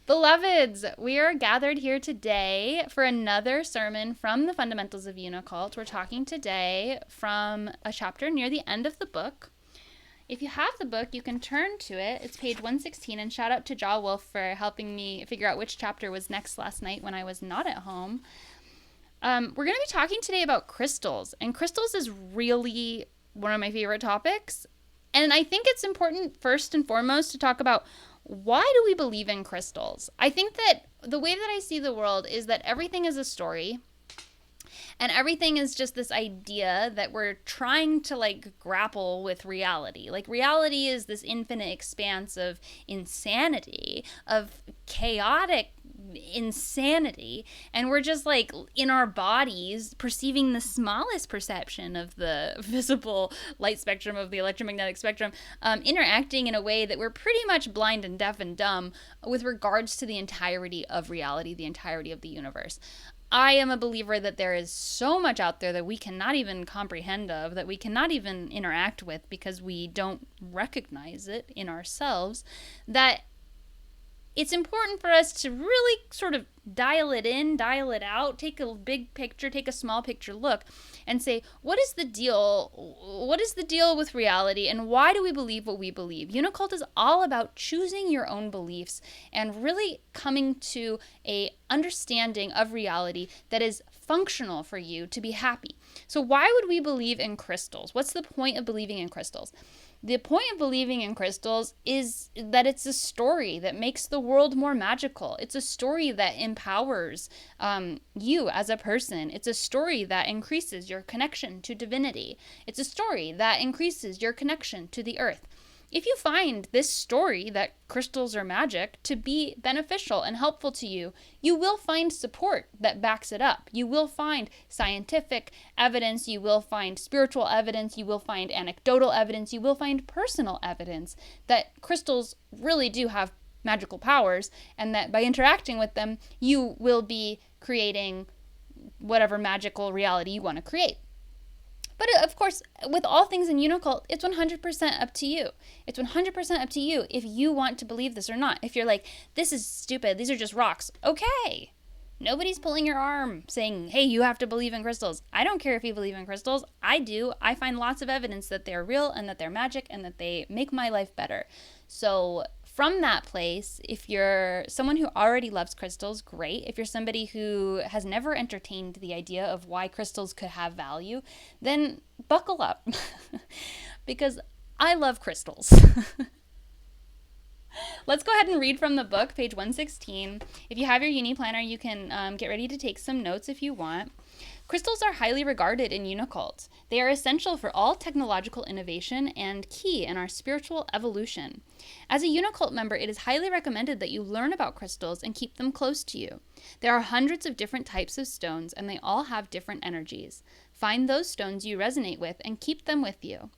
Beloveds, we are gathered here today for another sermon from the Fundamentals of Unicult. We're talking today from a chapter near the end of the book. If you have the book, you can turn to it. It's page 116, and shout out to Jaw Wolf for helping me figure out which chapter was next last night when I was not at home. We're going to be talking today about crystals, and crystals is really one of my favorite topics. And I think it's important, first and foremost, to talk about why do we believe in crystals? I think that the way that I see the world is that everything is a story, and everything is just this idea that we're trying to grapple with reality. Like, reality is this infinite expanse of insanity, of chaotic insanity, and we're just in our bodies perceiving the smallest perception of the visible light spectrum of the electromagnetic spectrum, interacting in a way that we're pretty much blind and deaf and dumb with regards to the entirety of reality, the entirety of the universe. I am a believer that there is so much out there that we cannot even comprehend of, that we cannot even interact with because we don't recognize it in ourselves, that it's important for us to really sort of dial it in, dial it out, take a big picture, take a small picture look, and say, what is the deal? What is the deal with reality, and why do we believe what we believe? Unicult is all about choosing your own beliefs and really coming to a understanding of reality that is functional for you to be happy. So why would we believe in crystals? What's the point of believing in crystals? The point of believing in crystals is that it's a story that makes the world more magical. It's a story that empowers you as a person. It's a story that increases your connection to divinity. It's a story that increases your connection to the earth. If you find this story that crystals are magic to be beneficial and helpful to you, you will find support that backs it up. You will find scientific evidence, you will find spiritual evidence, you will find anecdotal evidence, you will find personal evidence that crystals really do have magical powers, and that by interacting with them, you will be creating whatever magical reality you want to create. But of course, with all things in Unicult, it's 100% up to you. It's 100% up to you if you want to believe this or not. If you're like, this is stupid, these are just rocks, okay. Nobody's pulling your arm saying, hey, you have to believe in crystals. I don't care if you believe in crystals. I do. I find lots of evidence that they're real and that they're magic and that they make my life better. So from that place, if you're someone who already loves crystals, great. If you're somebody who has never entertained the idea of why crystals could have value, then buckle up because I love crystals. Let's go ahead and read from the book, page 116. If you have your uni planner, you can get ready to take some notes if you want. Crystals are highly regarded in Unicult. They are essential for all technological innovation and key in our spiritual evolution. As a Unicult member, it is highly recommended that you learn about crystals and keep them close to you. There are hundreds of different types of stones, and they all have different energies. Find those stones you resonate with and keep them with you.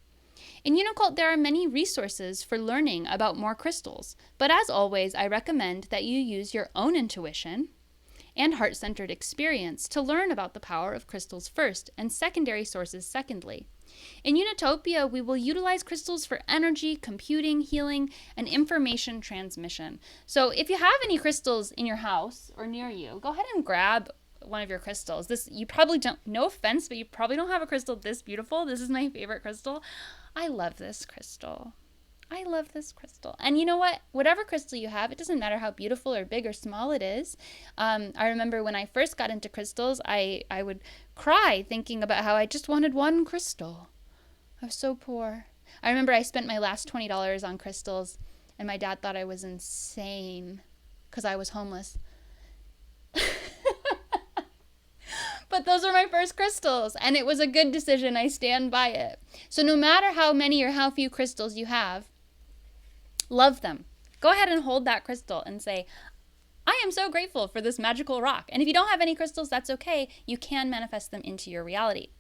In Unicult, there are many resources for learning about more crystals, but as always, I recommend that you use your own intuition and heart-centered experience to learn about the power of crystals first and secondary sources secondly. In Unitopia, we will utilize crystals for energy, computing, healing, and information transmission. So if you have any crystals in your house or near you, go ahead and grab one of your crystals. This, you probably don't, no offense, but you probably don't have a crystal this beautiful. This is my favorite crystal. I love this crystal. I love this crystal. And you know what? Whatever crystal you have, it doesn't matter how beautiful or big or small it is. I remember when I first got into crystals, I would cry thinking about how I just wanted one crystal. I was so poor. I remember I spent my last $20 on crystals, and my dad thought I was insane because I was homeless. But those were my first crystals, and it was a good decision. I stand by it. So no matter how many or how few crystals you have, love them. Go ahead and hold that crystal and say, I am so grateful for this magical rock. And if you don't have any crystals, that's okay. You can manifest them into your reality.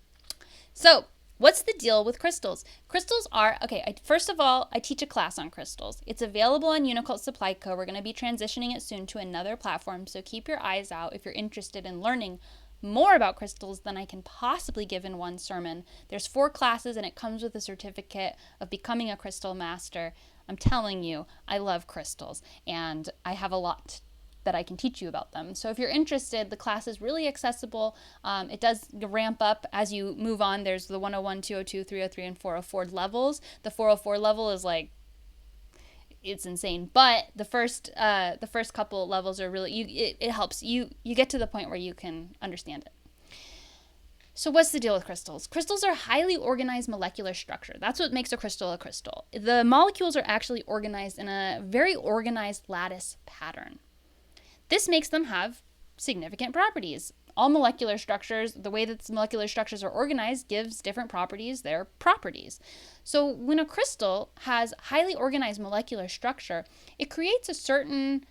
So what's the deal with crystals? Crystals are, okay, first of all, I teach a class on crystals. It's available on Unicult Supply Co. We're going to be transitioning it soon to another platform, so keep your eyes out if you're interested in learning more about crystals than I can possibly give in one sermon. There's 4 classes, and it comes with a certificate of becoming a crystal master. I'm telling you, I love crystals, and I have a lot that I can teach you about them. So if you're interested, the class is really accessible. It does ramp up as you move on. There's the 101, 202, 303, and 404 levels. The 404 level is like, it's insane, but the first couple levels are really, it helps you get to the point where you can understand it. So what's the deal with crystals? Crystals are highly organized molecular structure. That's what makes a crystal a crystal. The molecules are actually organized in a very organized lattice pattern. This makes them have significant properties. All molecular structures, the way that molecular structures are organized gives different properties their properties. So when a crystal has highly organized molecular structure, it creates a certain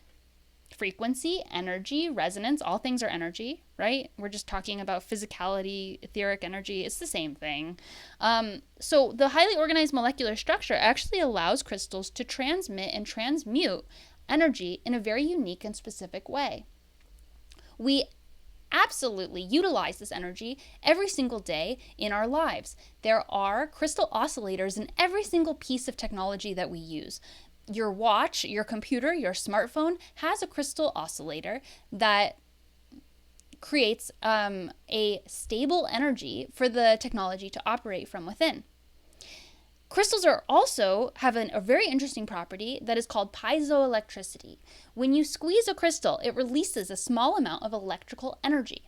frequency, energy, resonance. All things are energy, right? We're just talking about physicality, etheric energy. It's the same thing. So the highly organized molecular structure actually allows crystals to transmit and transmute energy in a very unique and specific way. We absolutely utilize this energy every single day in our lives. There are crystal oscillators in every single piece of technology that we use. Your watch, your computer, your smartphone has a crystal oscillator that creates a stable energy for the technology to operate from within. Crystals are also have a very interesting property that is called piezoelectricity. When you squeeze a crystal, it releases a small amount of electrical energy.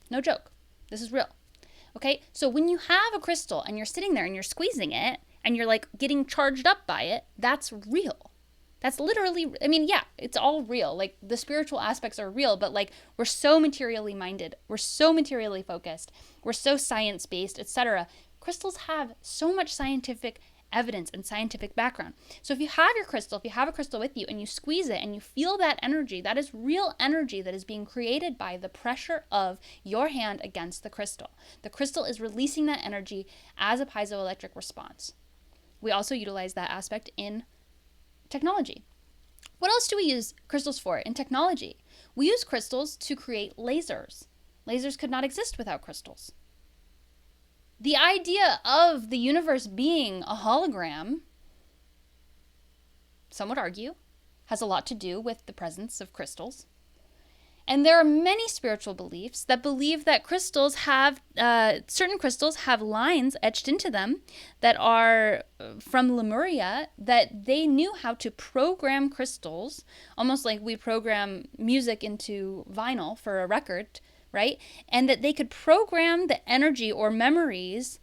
No joke. This is real. Okay, so when you have a crystal and you're sitting there and you're squeezing it and you're like getting charged up by it, that's real. That's literally, I mean, yeah, it's all real. Like the spiritual aspects are real, but like we're so materially minded, we're so materially focused, we're so science-based, etc. Crystals have so much scientific evidence and scientific background. So if you have your crystal, if you have a crystal with you and you squeeze it and you feel that energy, that is real energy that is being created by the pressure of your hand against the crystal. The crystal is releasing that energy as a piezoelectric response. We also utilize that aspect in technology. What else do we use crystals for in technology? We use crystals to create lasers. Lasers could not exist without crystals. The idea of the universe being a hologram, some would argue, has a lot to do with the presence of crystals. And there are many spiritual beliefs that believe that crystals have, certain crystals have lines etched into them that are from Lemuria, that they knew how to program crystals, almost like we program music into vinyl for a record, right? And that they could program the energy or memories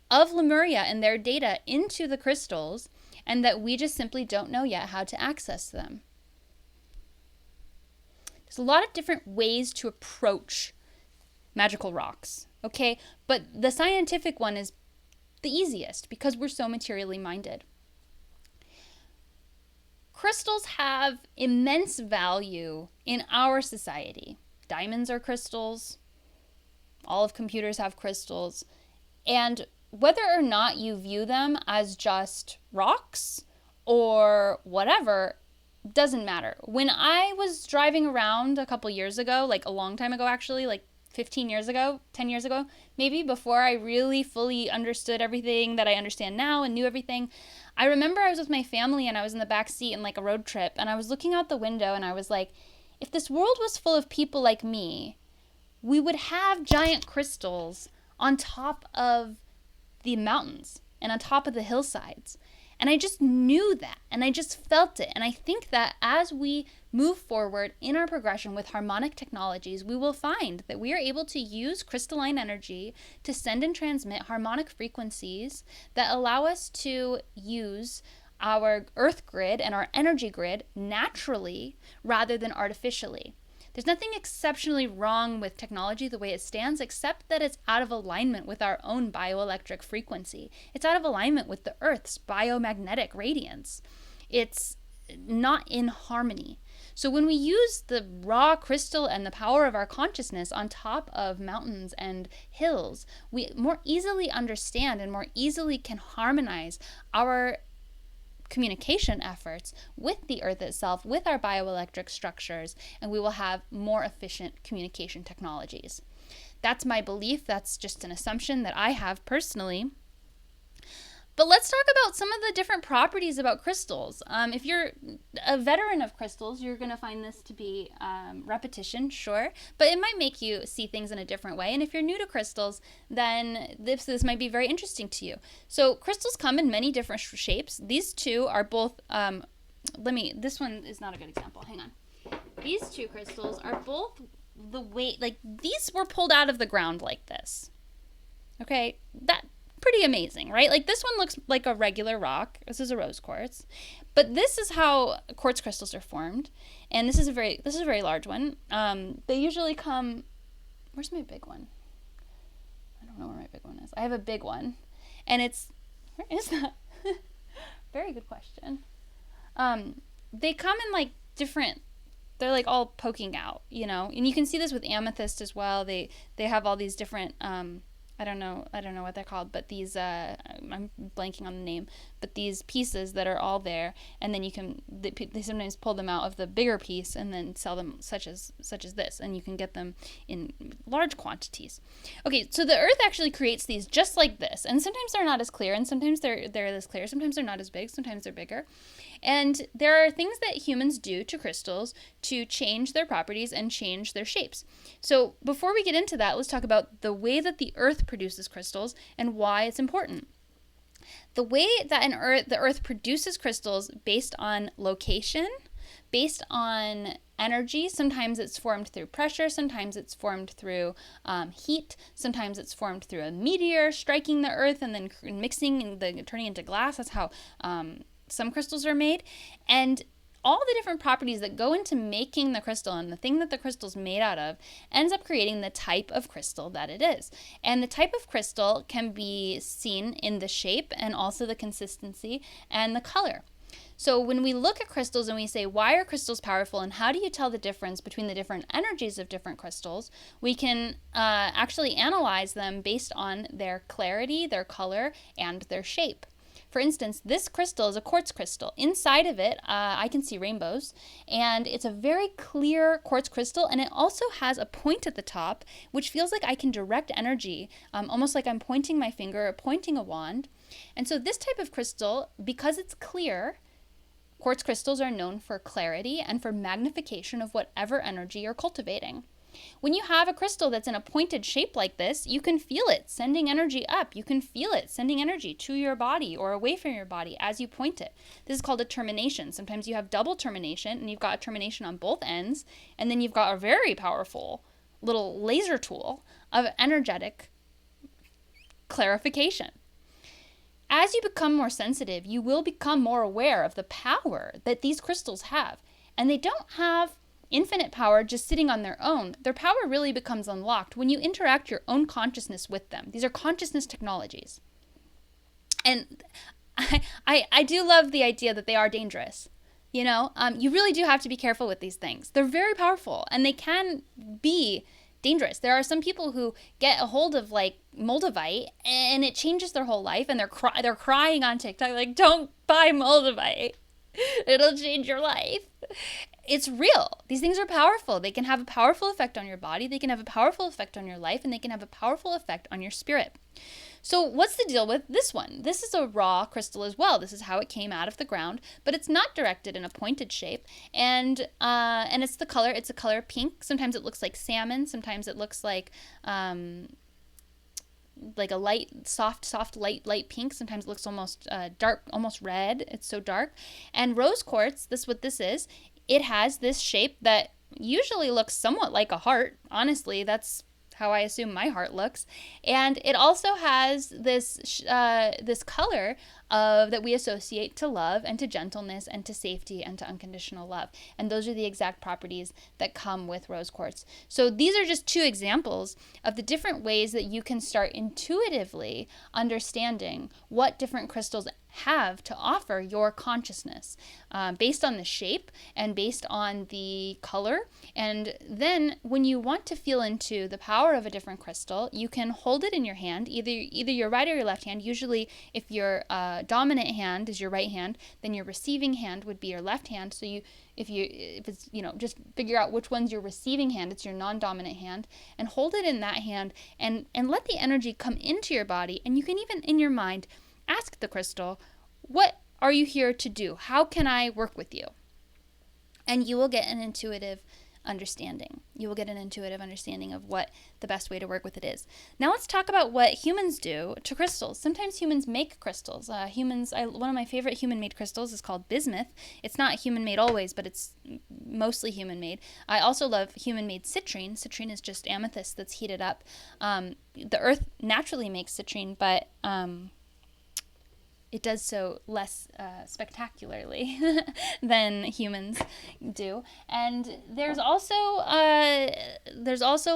of Lemuria and their data into the crystals, and that we just simply don't know yet how to access them. There's a lot of different ways to approach magical rocks, okay? But the scientific one is the easiest because we're so materially minded. Crystals have immense value in our society. Diamonds are crystals. All of computers have crystals. And whether or not you view them as just rocks or whatever, doesn't matter. When I was driving around a couple years ago, like a long time ago actually, like 15 years ago, 10 years ago, maybe, before I really fully understood everything that I understand now and knew everything, I remember I was with my family and I was in the back seat in like a road trip, and I was looking out the window and I was like, if this world was full of people like me, we would have giant crystals on top of the mountains and on top of the hillsides. And I just knew that, and I just felt it. And I think that as we move forward in our progression with harmonic technologies, we will find that we are able to use crystalline energy to send and transmit harmonic frequencies that allow us to use our earth grid and our energy grid naturally rather than artificially. There's nothing exceptionally wrong with technology the way it stands, except that it's out of alignment with our own bioelectric frequency. It's out of alignment with the Earth's biomagnetic radiance. It's not in harmony. So when we use the raw crystal and the power of our consciousness on top of mountains and hills, we more easily understand and more easily can harmonize our communication efforts with the earth itself, with our bioelectric structures, and we will have more efficient communication technologies. That's my belief. That's just an assumption that I have personally. But let's talk about some of the different properties about crystals. If you're a veteran of crystals, you're going to find this to be repetition, sure, but it might make you see things in a different way. And if you're new to crystals, then this might be very interesting to you. So crystals come in many different shapes. These two are both, this one is not a good example. Hang on. These two crystals are both the way, like these were pulled out of the ground like this. Okay, that pretty amazing, right? Like this one looks like a regular rock. This is a rose quartz, but this is how quartz crystals are formed, and this is a very large one. They usually come. Where's my big one? I don't know where my big one is. I have a big one, and where is that? Very good question. They come in like different. They're like all poking out, you know, and you can see this with amethyst as well. They have all these different. I don't know what they're called, but these, I'm blanking on the name, but these pieces that are all there, and then they sometimes pull them out of the bigger piece and then sell them such as this, and you can get them in large quantities. Okay, so the earth actually creates these just like this, and sometimes they're not as clear, and sometimes they're this clear, sometimes they're not as big, sometimes they're bigger. And there are things that humans do to crystals to change their properties and change their shapes. So before we get into that, let's talk about the way that the earth produces crystals and why it's important. The way that the earth produces crystals based on location, based on energy. Sometimes it's formed through pressure, sometimes it's formed through heat, sometimes it's formed through a meteor striking the earth and then mixing and turning into glass. That's how some crystals are made. And all the different properties that go into making the crystal and the thing that the crystal's made out of ends up creating the type of crystal that it is. And the type of crystal can be seen in the shape and also the consistency and the color. So when we look at crystals and we say, why are crystals powerful and how do you tell the difference between the different energies of different crystals, we can actually analyze them based on their clarity, their color, and their shape. For instance, this crystal is a quartz crystal. Inside of it, I can see rainbows, and it's a very clear quartz crystal, and it also has a point at the top, which feels like I can direct energy, almost like I'm pointing my finger or pointing a wand. And so this type of crystal, because it's clear, quartz crystals are known for clarity and for magnification of whatever energy you're cultivating. When you have a crystal that's in a pointed shape like this, you can feel it sending energy up. You can feel it sending energy to your body or away from your body as you point it. This is called a termination. Sometimes you have double termination and you've got a termination on both ends, and then you've got a very powerful little laser tool of energetic clarification. As you become more sensitive, you will become more aware of the power that these crystals have. And they don't have infinite power just sitting on their own. Their power really becomes unlocked when you interact your own consciousness with them. These are consciousness technologies. And I do love the idea that they are dangerous. You know, you really do have to be careful with these things. They're very powerful and they can be dangerous. There are some people who get a hold of like moldavite and it changes their whole life, and they're crying on TikTok like, don't buy moldavite. It'll change your life. It's real. These things are powerful. They can have a powerful effect on your body. They can have a powerful effect on your life, and they can have a powerful effect on your spirit. So what's the deal with this one? This is a raw crystal as well. This is how it came out of the ground, but it's not directed in a pointed shape. And it's the color. It's a color pink. Sometimes it looks like salmon. Sometimes it looks like a light, soft, light pink. Sometimes it looks almost dark, almost red. It's so dark. And rose quartz, what this is, it has this shape that usually looks somewhat like a heart. Honestly, that's how I assume my heart looks. And it also has this color that we associate to love and to gentleness and to safety and to unconditional love. And those are the exact properties that come with rose quartz. So these are just two examples of the different ways that you can start intuitively understanding what different crystals have to offer your consciousness based on the shape and based on the color. And then when you want to feel into the power of a different crystal, you can hold it in your hand, either your right or your left hand. Usually if your dominant hand is your right hand, then your receiving hand would be your left hand. So if it's, just figure out which one's your receiving hand. It's your non-dominant hand, and hold it in that hand and let the energy come into your body. And you can even in your mind ask the crystal, what are you here to do? How can I work with you? And you will get an intuitive understanding. You will get an intuitive understanding of what the best way to work with it is. Now let's talk about what humans do to crystals. Sometimes humans make crystals. One of my favorite human-made crystals is called bismuth. It's not human-made always, but it's mostly human-made. I also love human-made citrine. Citrine is just amethyst that's heated up. The earth naturally makes citrine, but it does so less spectacularly than humans do. And there's also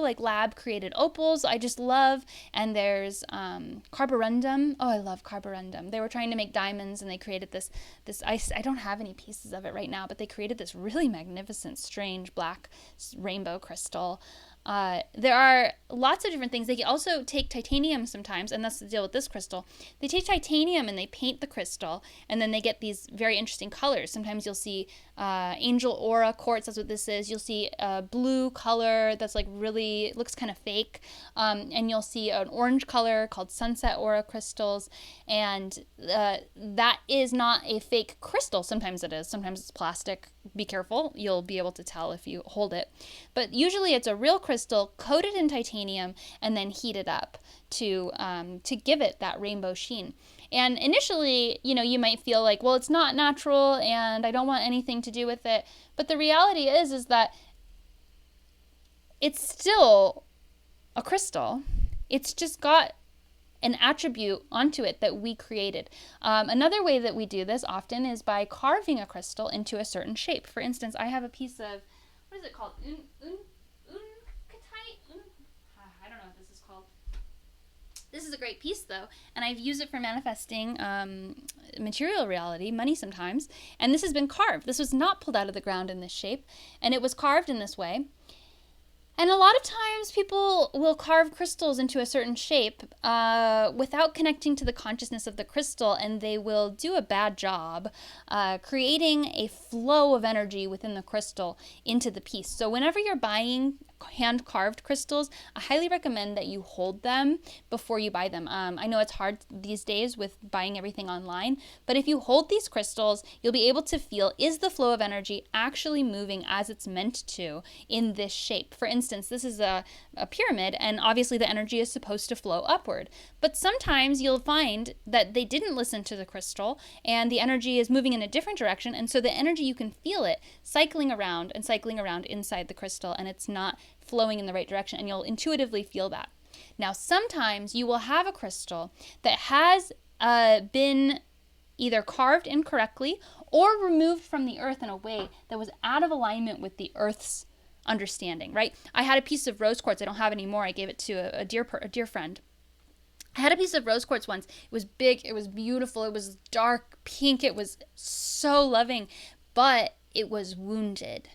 like lab created opals I just love, and there's carborundum. Oh, I love carborundum. They were trying to make diamonds, and they created this I don't have any pieces of it right now, but they created this really magnificent, strange black rainbow crystal. There are lots of different things. They can also take titanium sometimes, and that's the deal with this crystal. They take titanium and they paint the crystal, and then they get these very interesting colors. Sometimes you'll see angel aura quartz, that's what this is. You'll see a blue color that's like really, looks kind of fake. And you'll see an orange color called sunset aura crystals. And that is not a fake crystal. Sometimes it is. Sometimes it's plastic. Be careful. You'll be able to tell if you hold it. But usually it's a real crystal coated in titanium and then heated up to give it that rainbow sheen. And initially, you might feel like, well, it's not natural and I don't want anything to do with it. But the reality is that it's still a crystal. It's just got an attribute onto it that we created. Another way that we do this often is by carving a crystal into a certain shape. For instance, I have a piece of, what is it called? Unicutite? I don't know what this is called. This is a great piece, though, and I've used it for manifesting material reality, money sometimes, and this has been carved. This was not pulled out of the ground in this shape, and it was carved in this way. And a lot of times people will carve crystals into a certain shape without connecting to the consciousness of the crystal, and they will do a bad job creating a flow of energy within the crystal into the piece. So whenever you're buying hand-carved crystals, I highly recommend that you hold them before you buy them. I know it's hard these days with buying everything online, but if you hold these crystals, you'll be able to feel, is the flow of energy actually moving as it's meant to in this shape? For instance, this is a pyramid, and obviously the energy is supposed to flow upward. But sometimes you'll find that they didn't listen to the crystal, and the energy is moving in a different direction, and so the energy, you can feel it cycling around inside the crystal, and it's not flowing in the right direction, and you'll intuitively feel that. Now, sometimes you will have a crystal that has been either carved incorrectly or removed from the earth in a way that was out of alignment with the earth's understanding, right? I had a piece of rose quartz. I don't have any more. I gave it to a dear friend. I had a piece of rose quartz once. It was big. It was beautiful. It was dark pink. It was so loving, but it was wounded.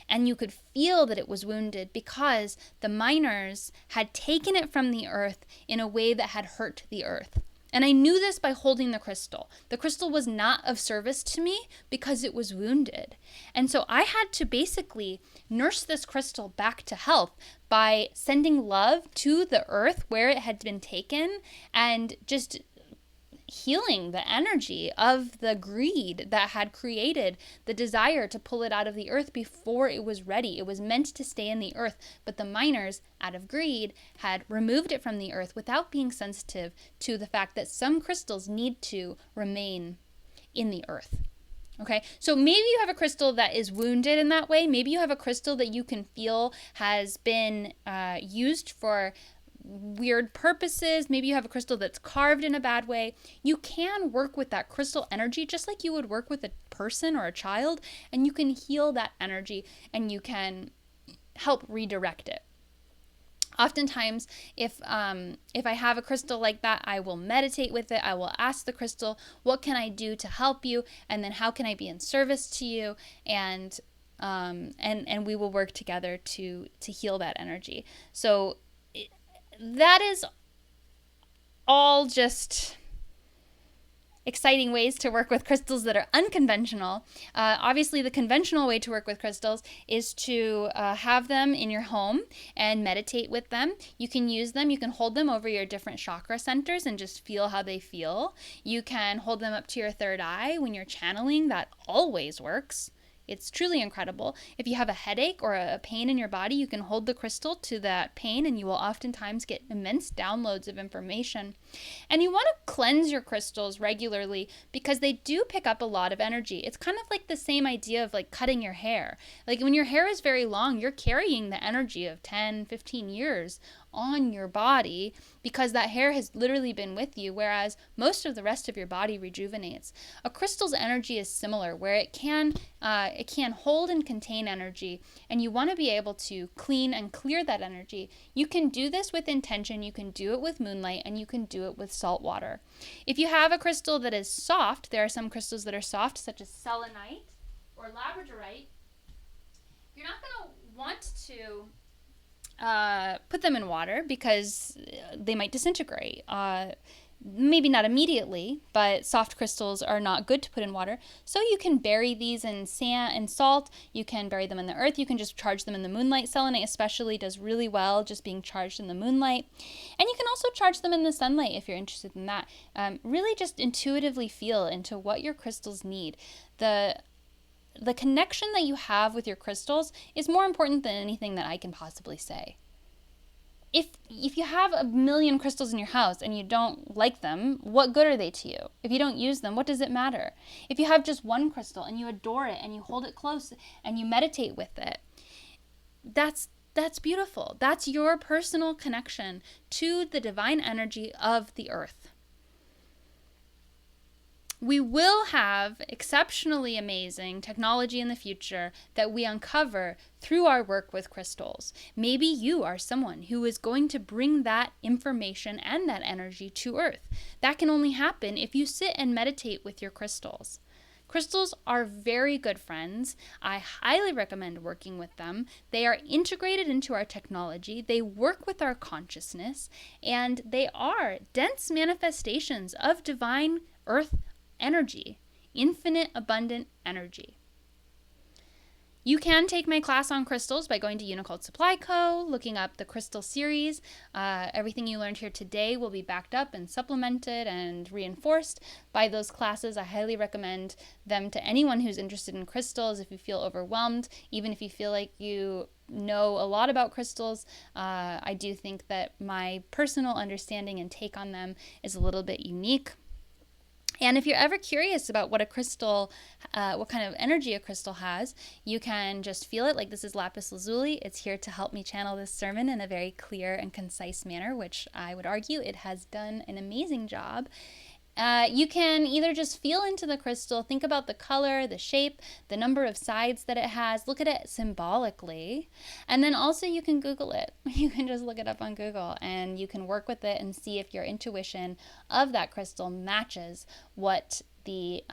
And you could feel that it was wounded because the miners had taken it from the earth in a way that had hurt the earth. And I knew this by holding the crystal. The crystal was not of service to me because it was wounded. And so I had to basically nurse this crystal back to health by sending love to the earth where it had been taken and just healing the energy of the greed that had created the desire to pull it out of the earth before it was ready. It was meant to stay in the earth, but the miners, out of greed, had removed it from the earth without being sensitive to the fact that some crystals need to remain in the earth. Okay, so maybe you have a crystal that is wounded in that way. Maybe you have a crystal that you can feel has been used for weird purposes. Maybe you have a crystal that's carved in a bad way. You can work with that crystal energy just like you would work with a person or a child, and you can heal that energy and you can help redirect it. Oftentimes, if I have a crystal like that, I will meditate with it. I will ask the crystal, what can I do to help you? And then how can I be in service to you? And we will work together to heal that energy. So that is all just exciting ways to work with crystals that are unconventional. Obviously, the conventional way to work with crystals is to have them in your home and meditate with them. You can use them, you can hold them over your different chakra centers and just feel how they feel. You can hold them up to your third eye when you're channeling. That always works. It's truly incredible. If you have a headache or a pain in your body, you can hold the crystal to that pain and you will oftentimes get immense downloads of information. And you want to cleanse your crystals regularly because they do pick up a lot of energy. It's kind of like the same idea of like cutting your hair. Like when your hair is very long, you're carrying the energy of 10, 15 years on your body because that hair has literally been with you, whereas most of the rest of your body rejuvenates. A crystal's energy is similar, where it can hold and contain energy, and you want to be able to clean and clear that energy. You can do this with intention, you can do it with moonlight, and you can do it with salt water. If you have a crystal that is soft, there are some crystals that are soft, such as selenite or labradorite, you're not going to want to put them in water because they might disintegrate. Maybe not immediately, but soft crystals are not good to put in water. So you can bury these in sand and salt. You can bury them in the earth. You can just charge them in the moonlight. Selenite especially does really well just being charged in the moonlight. And you can also charge them in the sunlight if you're interested in that. Really just intuitively feel into what your crystals need. The connection that you have with your crystals is more important than anything that I can possibly say. If you have a million crystals in your house and you don't like them, what good are they to you? If you don't use them, what does it matter? If you have just one crystal and you adore it and you hold it close and you meditate with it, that's beautiful. That's your personal connection to the divine energy of the earth. We will have exceptionally amazing technology in the future that we uncover through our work with crystals. Maybe you are someone who is going to bring that information and that energy to Earth. That can only happen if you sit and meditate with your crystals. Crystals are very good friends. I highly recommend working with them. They are integrated into our technology. They work with our consciousness, and they are dense manifestations of divine earth energy, infinite abundant energy. You can take my class on crystals by going to Unicult Supply Co., looking up the crystal series. Everything you learned here today will be backed up and supplemented and reinforced by those classes. I highly recommend them to anyone who's interested in crystals. If you feel overwhelmed, even if you feel like you know a lot about crystals, I do think that my personal understanding and take on them is a little bit unique. And if you're ever curious about what a crystal, what kind of energy a crystal has, you can just feel it. Like, this is lapis lazuli. It's here to help me channel this sermon in a very clear and concise manner, which I would argue it has done an amazing job. You can either just feel into the crystal, think about the color, the shape, the number of sides that it has, look at it symbolically, and then also you can Google it. You can just look it up on Google and you can work with it and see if your intuition of that crystal matches what the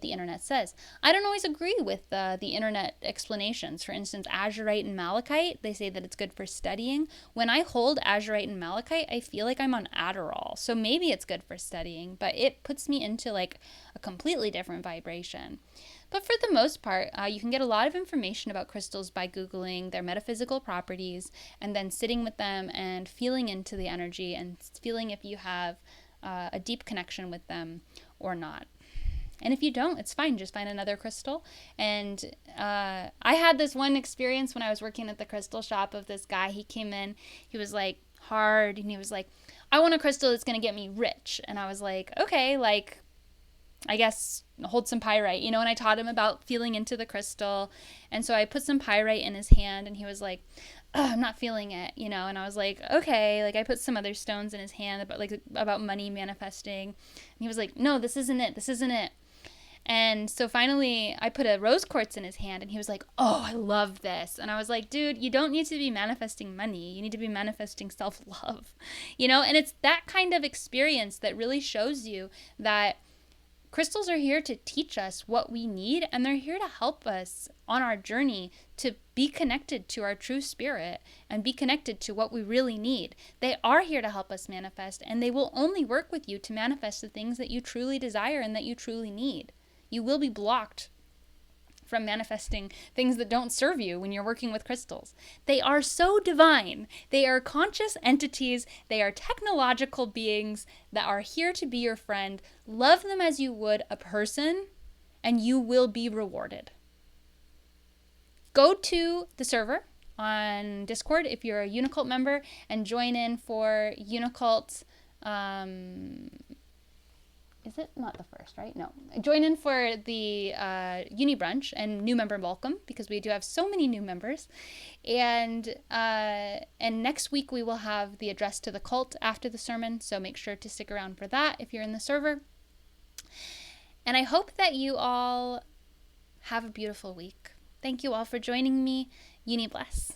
internet says. I don't always agree with the internet explanations. For instance, azurite and malachite, they say that it's good for studying. When I hold azurite and malachite, I feel like I'm on Adderall. So maybe it's good for studying, but it puts me into like a completely different vibration. But for the most part, you can get a lot of information about crystals by Googling their metaphysical properties and then sitting with them and feeling into the energy and feeling if you have a deep connection with them or not. And if you don't, it's fine. Just find another crystal. And I had this one experience when I was working at the crystal shop of this guy. He came in, he was like hard, and he was like, I want a crystal that's going to get me rich. And I was like, okay, like, I guess hold some pyrite, and I taught him about feeling into the crystal. And so I put some pyrite in his hand, and he was like, oh, I'm not feeling it, and I was like, okay. Like, I put some other stones in his hand about money manifesting. And he was like, no, this isn't it. And so finally I put a rose quartz in his hand, and he was like, oh, I love this. And I was like, dude, you don't need to be manifesting money. You need to be manifesting self-love, and it's that kind of experience that really shows you that Crystals are here to teach us what we need, and they're here to help us on our journey to be connected to our true spirit and be connected to what we really need. They are here to help us manifest, and they will only work with you to manifest the things that you truly desire and that you truly need. You will be blocked from manifesting things that don't serve you when you're working with crystals. They are so divine. They are conscious entities. They are technological beings that are here to be your friend. Love them as you would a person, and you will be rewarded. Go to the server on Discord if you're a Unicult member and join in for Unicult. Is it not the first, right? No. Join in for the Uni Brunch and new member welcome, because we do have so many new members. And next week we will have the address to the cult after the sermon, so make sure to stick around for that if you're in the server. And I hope that you all have a beautiful week. Thank you all for joining me. Uni bless.